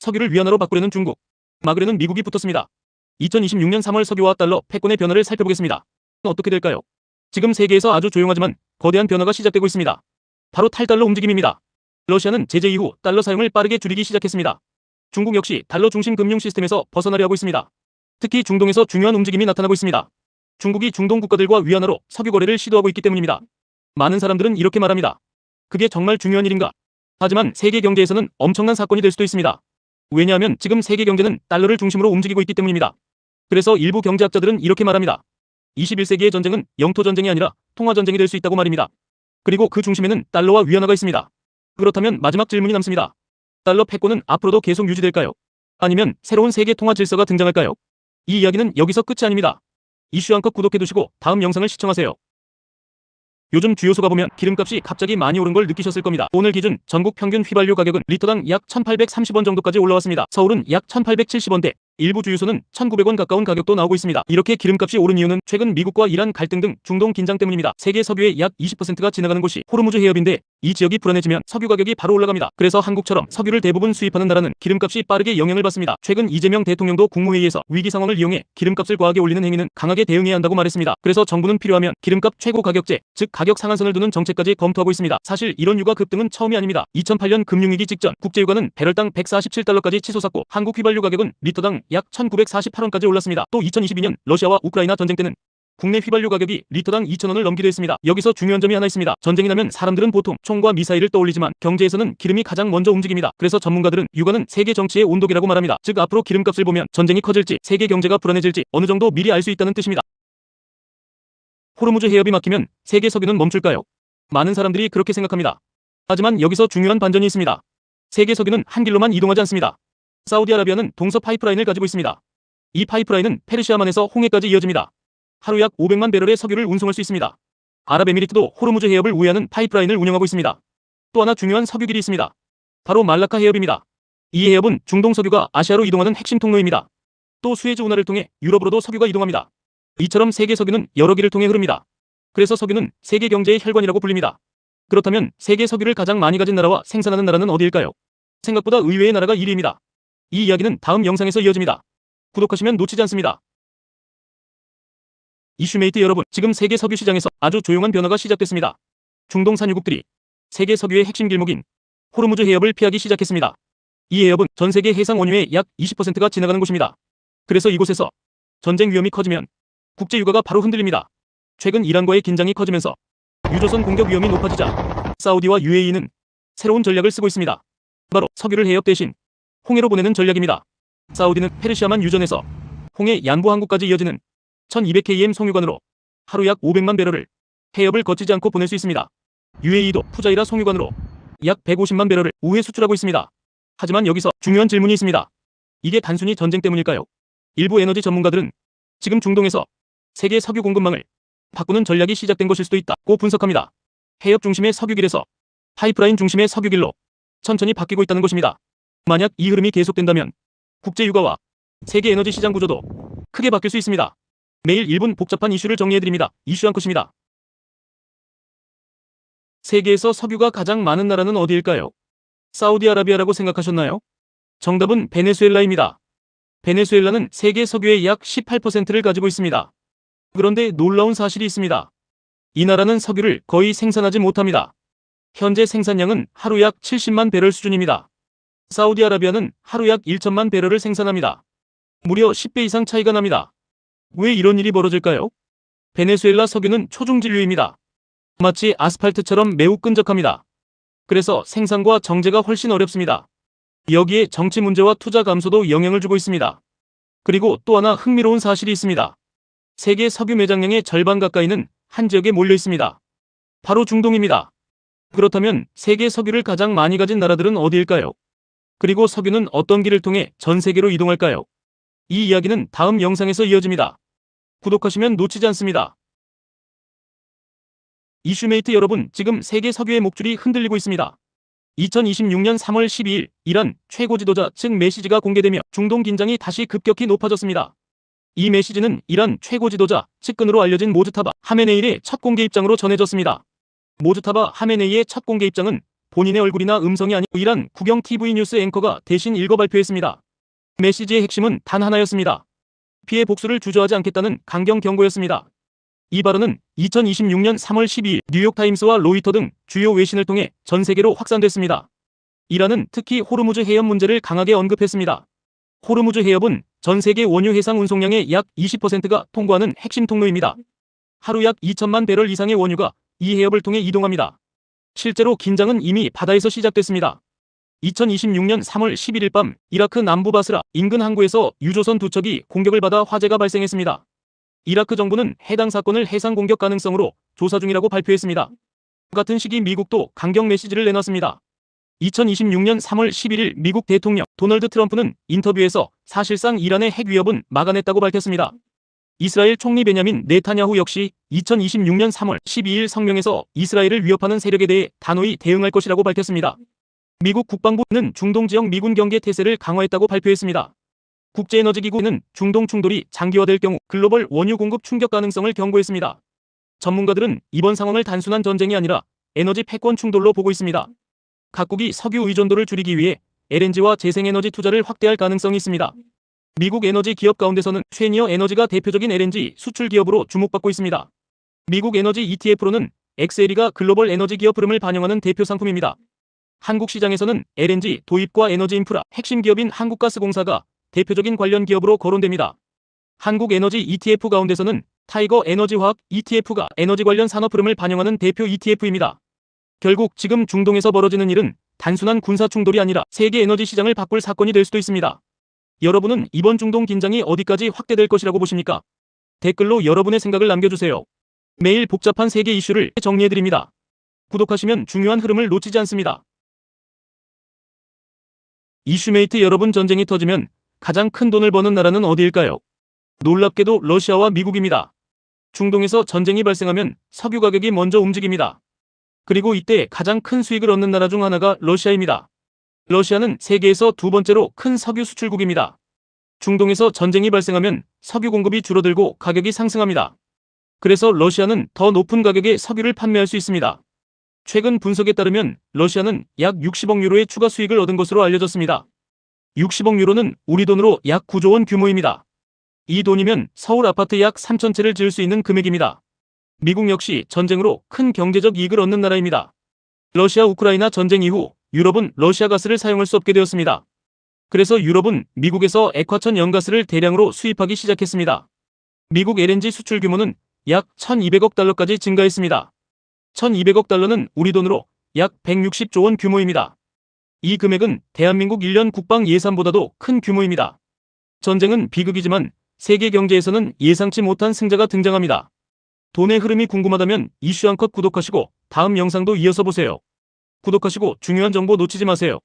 석유를 위안화로 바꾸려는 중국, 막으려는 미국이 붙었습니다. 2026년 3월 석유와 달러 패권의 변화를 살펴보겠습니다. 어떻게 될까요? 지금 세계에서 아주 조용하지만 거대한 변화가 시작되고 있습니다. 바로 탈달러 움직임입니다. 러시아는 제재 이후 달러 사용을 빠르게 줄이기 시작했습니다. 중국 역시 달러 중심 금융 시스템에서 벗어나려 하고 있습니다. 특히 중동에서 중요한 움직임이 나타나고 있습니다. 중국이 중동 국가들과 위안화로 석유 거래를 시도하고 있기 때문입니다. 많은 사람들은 이렇게 말합니다. 그게 정말 중요한 일인가? 하지만 세계 경제에서는 엄청난 사건이 될 수도 있습니다. 왜냐하면 지금 세계 경제는 달러를 중심으로 움직이고 있기 때문입니다. 그래서 일부 경제학자들은 이렇게 말합니다. 21세기의 전쟁은 영토 전쟁이 아니라 통화 전쟁이 될 수 있다고 말입니다. 그리고 그 중심에는 달러와 위안화가 있습니다. 그렇다면 마지막 질문이 남습니다. 달러 패권은 앞으로도 계속 유지될까요? 아니면 새로운 세계 통화 질서가 등장할까요? 이 이야기는 여기서 끝이 아닙니다. 이슈 한 컷 구독해두시고 다음 영상을 시청하세요. 요즘 주요소가 보면 기름값이 갑자기 많이 오른 걸 느끼셨을 겁니다. 오늘 기준 전국 평균 휘발유 가격은 리터당 약 1830원 정도까지 올라왔습니다. 서울은 약 1870원대, 일부 주유소는 1900원 가까운 가격도 나오고 있습니다. 이렇게 기름값이 오른 이유는 최근 미국과 이란 갈등 등 중동 긴장 때문입니다. 세계 석유의 약 20%가 지나가는 곳이 호르무즈 해협인데 이 지역이 불안해지면 석유 가격이 바로 올라갑니다. 그래서 한국처럼 석유를 대부분 수입하는 나라는 기름값이 빠르게 영향을 받습니다. 최근 이재명 대통령도 국무회의에서 위기 상황을 이용해 기름값을 과하게 올리는 행위는 강하게 대응해야 한다고 말했습니다. 그래서 정부는 필요하면 기름값 최고 가격제, 즉 가격 상한선을 두는 정책까지 검토하고 있습니다. 사실 이런 유가 급등은 처음이 아닙니다. 2008년 금융위기 직전 국제유가는 배럴당 147달러까지 치솟았고 한국 휘발유 가격은 리터당 약 1948원까지 올랐습니다. 또 2022년 러시아와 우크라이나 전쟁 때는 국내 휘발유 가격이 리터당 2000원을 넘기도 했습니다. 여기서 중요한 점이 하나 있습니다. 전쟁이 나면 사람들은 보통 총과 미사일을 떠올리지만 경제에서는 기름이 가장 먼저 움직입니다. 그래서 전문가들은 유가는 세계 정치의 온도계라고 말합니다. 즉 앞으로 기름값을 보면 전쟁이 커질지 세계 경제가 불안해질지 어느 정도 미리 알 수 있다는 뜻입니다. 호르무즈 해협이 막히면 세계 석유는 멈출까요? 많은 사람들이 그렇게 생각합니다. 하지만 여기서 중요한 반전이 있습니다. 세계 석유는 한 길로만 이동하지 않습니다. 사우디아라비아는 동서 파이프라인을 가지고 있습니다. 이 파이프라인은 페르시아만에서 홍해까지 이어집니다. 하루 약 500만 배럴의 석유를 운송할 수 있습니다. 아랍에미리트도 호르무즈 해협을 우회하는 파이프라인을 운영하고 있습니다. 또 하나 중요한 석유길이 있습니다. 바로 말라카 해협입니다. 이 해협은 중동 석유가 아시아로 이동하는 핵심 통로입니다. 또 수에즈 운하를 통해 유럽으로도 석유가 이동합니다. 이처럼 세계 석유는 여러 길을 통해 흐릅니다. 그래서 석유는 세계 경제의 혈관이라고 불립니다. 그렇다면 세계 석유를 가장 많이 가진 나라와 생산하는 나라는 어디일까요? 생각보다 의외의 나라가 1위입니다. 이 이야기는 다음 영상에서 이어집니다. 구독하시면 놓치지 않습니다. 이슈메이트 여러분, 지금 세계 석유 시장에서 아주 조용한 변화가 시작됐습니다. 중동 산유국들이 세계 석유의 핵심 길목인 호르무즈 해협을 피하기 시작했습니다. 이 해협은 전 세계 해상 원유의 약 20%가 지나가는 곳입니다. 그래서 이곳에서 전쟁 위험이 커지면 국제 유가가 바로 흔들립니다. 최근 이란과의 긴장이 커지면서 유조선 공격 위험이 높아지자 사우디와 UAE는 새로운 전략을 쓰고 있습니다. 바로 석유를 해협 대신 홍해로 보내는 전략입니다. 사우디는 페르시아만 유전에서 홍해 양부 항구까지 이어지는 1200km 송유관으로 하루 약 500만 배럴을 해협을 거치지 않고 보낼 수 있습니다. UAE도 푸자이라 송유관으로 약 150만 배럴을 우회 수출하고 있습니다. 하지만 여기서 중요한 질문이 있습니다. 이게 단순히 전쟁 때문일까요? 일부 에너지 전문가들은 지금 중동에서 세계 석유 공급망을 바꾸는 전략이 시작된 것일 수도 있다고 분석합니다. 해협 중심의 석유길에서 파이프라인 중심의 석유길로 천천히 바뀌고 있다는 것입니다. 만약 이 흐름이 계속된다면 국제 유가와 세계 에너지 시장 구조도 크게 바뀔 수 있습니다. 매일 1분 복잡한 이슈를 정리해드립니다. 이슈 한 컷입니다. 세계에서 석유가 가장 많은 나라는 어디일까요? 사우디아라비아라고 생각하셨나요? 정답은 베네수엘라입니다. 베네수엘라는 세계 석유의 약 18%를 가지고 있습니다. 그런데 놀라운 사실이 있습니다. 이 나라는 석유를 거의 생산하지 못합니다. 현재 생산량은 하루 약 70만 배럴 수준입니다. 사우디아라비아는 하루 약 1천만 배럴을 생산합니다. 무려 10배 이상 차이가 납니다. 왜 이런 일이 벌어질까요? 베네수엘라 석유는 초중진류입니다. 마치 아스팔트처럼 매우 끈적합니다. 그래서 생산과 정제가 훨씬 어렵습니다. 여기에 정치 문제와 투자 감소도 영향을 주고 있습니다. 그리고 또 하나 흥미로운 사실이 있습니다. 세계 석유 매장량의 절반 가까이는 한 지역에 몰려 있습니다. 바로 중동입니다. 그렇다면 세계 석유를 가장 많이 가진 나라들은 어디일까요? 그리고 석유는 어떤 길을 통해 전 세계로 이동할까요? 이 이야기는 다음 영상에서 이어집니다. 구독하시면 놓치지 않습니다. 이슈메이트 여러분, 지금 세계 석유의 목줄이 흔들리고 있습니다. 2026년 3월 12일 이란 최고 지도자 즉 메시지가 공개되며 중동 긴장이 다시 급격히 높아졌습니다. 이 메시지는 이란 최고 지도자 측근으로 알려진 모즈타바 하메네이의 첫 공개 입장으로 전해졌습니다. 모즈타바 하메네이의 첫 공개 입장은 본인의 얼굴이나 음성이 아닌 이란 국영 TV 뉴스 앵커가 대신 읽어 발표했습니다. 메시지의 핵심은 단 하나였습니다. 피해 복수를 주저하지 않겠다는 강경 경고였습니다. 이 발언은 2026년 3월 12일 뉴욕타임스와 로이터 등 주요 외신을 통해 전 세계로 확산됐습니다. 이란은 특히 호르무즈 해협 문제를 강하게 언급했습니다. 호르무즈 해협은 전 세계 원유 해상 운송량의 약 20%가 통과하는 핵심 통로입니다. 하루 약 2천만 배럴 이상의 원유가 이 해협을 통해 이동합니다. 실제로 긴장은 이미 바다에서 시작됐습니다. 2026년 3월 11일 밤 이라크 남부 바스라 인근 항구에서 유조선 두 척이 공격을 받아 화재가 발생했습니다. 이라크 정부는 해당 사건을 해상 공격 가능성으로 조사 중이라고 발표했습니다. 같은 시기 미국도 강경 메시지를 내놨습니다. 2026년 3월 11일 미국 대통령 도널드 트럼프는 인터뷰에서 사실상 이란의 핵 위협은 막아냈다고 밝혔습니다. 이스라엘 총리 베냐민 네타냐후 역시 2026년 3월 12일 성명에서 이스라엘을 위협하는 세력에 대해 단호히 대응할 것이라고 밝혔습니다. 미국 국방부는 중동 지역 미군 경계 태세를 강화했다고 발표했습니다. 국제에너지기구는 중동 충돌이 장기화될 경우 글로벌 원유 공급 충격 가능성을 경고했습니다. 전문가들은 이번 상황을 단순한 전쟁이 아니라 에너지 패권 충돌로 보고 있습니다. 각국이 석유 의존도를 줄이기 위해 LNG와 재생에너지 투자를 확대할 가능성이 있습니다. 미국 에너지 기업 가운데서는 쉐니어 에너지가 대표적인 LNG 수출 기업으로 주목받고 있습니다. 미국 에너지 ETF로는 엑셀이가 글로벌 에너지 기업 흐름을 반영하는 대표 상품입니다. 한국 시장에서는 LNG 도입과 에너지 인프라 핵심 기업인 한국가스공사가 대표적인 관련 기업으로 거론됩니다. 한국 에너지 ETF 가운데서는 타이거 에너지화학 ETF가 에너지 관련 산업 흐름을 반영하는 대표 ETF입니다. 결국 지금 중동에서 벌어지는 일은 단순한 군사 충돌이 아니라 세계 에너지 시장을 바꿀 사건이 될 수도 있습니다. 여러분은 이번 중동 긴장이 어디까지 확대될 것이라고 보십니까? 댓글로 여러분의 생각을 남겨주세요. 매일 복잡한 세계 이슈를 정리해드립니다. 구독하시면 중요한 흐름을 놓치지 않습니다. 이슈메이트 여러분, 전쟁이 터지면 가장 큰 돈을 버는 나라는 어디일까요? 놀랍게도 러시아와 미국입니다. 중동에서 전쟁이 발생하면 석유 가격이 먼저 움직입니다. 그리고 이때 가장 큰 수익을 얻는 나라 중 하나가 러시아입니다. 러시아는 세계에서 두 번째로 큰 석유 수출국입니다. 중동에서 전쟁이 발생하면 석유 공급이 줄어들고 가격이 상승합니다. 그래서 러시아는 더 높은 가격에 석유를 판매할 수 있습니다. 최근 분석에 따르면 러시아는 약 60억 유로의 추가 수익을 얻은 것으로 알려졌습니다. 60억 유로는 우리 돈으로 약 9조 원 규모입니다. 이 돈이면 서울 아파트 약 3,000채를 지을 수 있는 금액입니다. 미국 역시 전쟁으로 큰 경제적 이익을 얻는 나라입니다. 러시아 우크라이나 전쟁 이후 유럽은 러시아 가스를 사용할 수 없게 되었습니다. 그래서 유럽은 미국에서 액화천 연가스를 대량으로 수입하기 시작했습니다. 미국 LNG 수출 규모는 약 1,200억 달러까지 증가했습니다. 1,200억 달러는 우리 돈으로 약 160조 원 규모입니다. 이 금액은 대한민국 1년 국방 예산보다도 큰 규모입니다. 전쟁은 비극이지만 세계 경제에서는 예상치 못한 승자가 등장합니다. 돈의 흐름이 궁금하다면 이슈 한 컷 구독하시고 다음 영상도 이어서 보세요. 구독하시고 중요한 정보 놓치지 마세요.